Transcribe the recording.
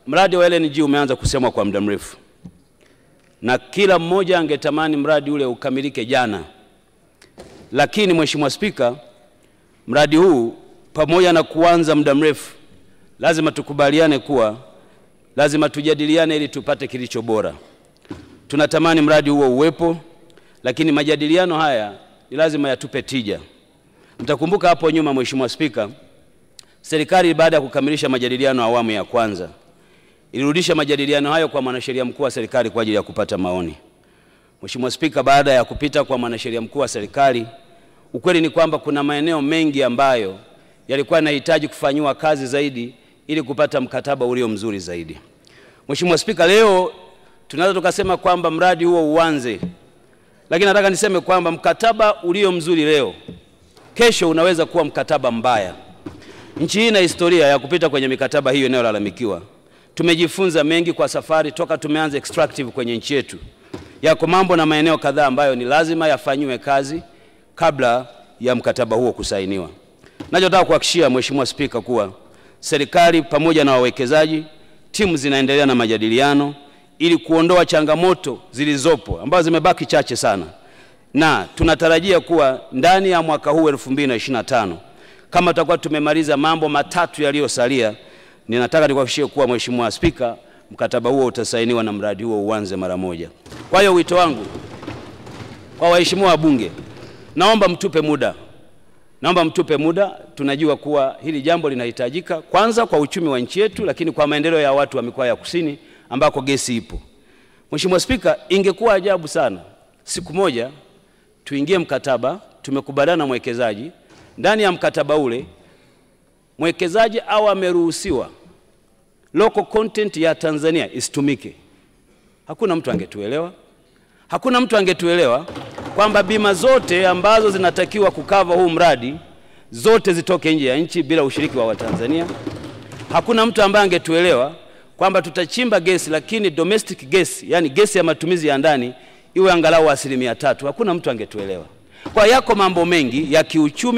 mradi wa LNG umeanza kusemwa kwa muda mrefu, na kila mmoja angetamani mradi ule ukamilike jana. Lakini Mheshimiwa Spika, mradi huu pamoja na kuanza muda mrefu, lazima tukubaliane kuwa lazima tujadiliane ili tupate kilicho bora. Tunatamani mradi huo uwepo, lakini majadiliano haya ni lazima yatupe tija. Mtakumbuka hapo nyuma, Mheshimiwa Spika, serikali baada ya kukamilisha majadiliano awamu ya kwanza ilirudisha majadiliano hayo kwa mwanasheria mkuu wa serikali kwa ajili ya kupata maoni. Mheshimiwa Spika, baada ya kupita kwa mwanasheria mkuu wa serikali, ukweli ni kwamba kuna maeneo mengi ambayo yalikuwa yanahitaji kufanywa kazi zaidi ili kupata mkataba ulio mzuri zaidi. Mheshimiwa Spika, leo tunaweza tukasema kwamba mradi huo uanze, lakini nataka niseme kwamba mkataba ulio mzuri leo, kesho unaweza kuwa mkataba mbaya. Nchi hii ina historia ya kupita kwenye mikataba hiyo inayolalamikiwa. Tumejifunza mengi kwa safari toka tumeanza extractive kwenye nchi yetu. Yako mambo na maeneo kadhaa ambayo ni lazima yafanywe kazi kabla ya mkataba huo kusainiwa. Nachotaka kuhakikishia Mheshimiwa Spika kuwa serikali pamoja na wawekezaji, timu zinaendelea na majadiliano ili kuondoa changamoto zilizopo ambazo zimebaki chache sana. Na tunatarajia kuwa ndani ya mwaka huu 2025 kama tutakuwa tumemaliza mambo matatu yaliyosalia, ninataka nikuhakikishie kuwa Mheshimiwa Spika, mkataba huo utasainiwa na mradi huo uanze mara moja. Kwa hiyo wito wangu kwa waheshimiwa wabunge, naomba mtupe muda. Naomba mtupe muda. Tunajua kuwa hili jambo linahitajika kwanza kwa uchumi wa nchi yetu, lakini kwa maendeleo ya watu wa mikoa ya kusini ambako gesi ipo. Mheshimiwa Spika, ingekuwa ajabu sana siku moja tuingie mkataba, tumekubaliana na mwekezaji, ndani ya mkataba ule mwekezaji au ameruhusiwa local content ya Tanzania isitumike. Hakuna mtu angetuelewa. Hakuna mtu angetuelewa kwamba bima zote ambazo zinatakiwa kukava huu mradi zote zitoke nje ya nchi bila ushiriki wa Watanzania. Hakuna mtu ambaye angetuelewa kwamba tutachimba gesi lakini domestic gas, yani gesi ya matumizi ya ndani, iwe angalau 3%. Hakuna mtu angetuelewa. Kwa yako mambo mengi ya kiuchumi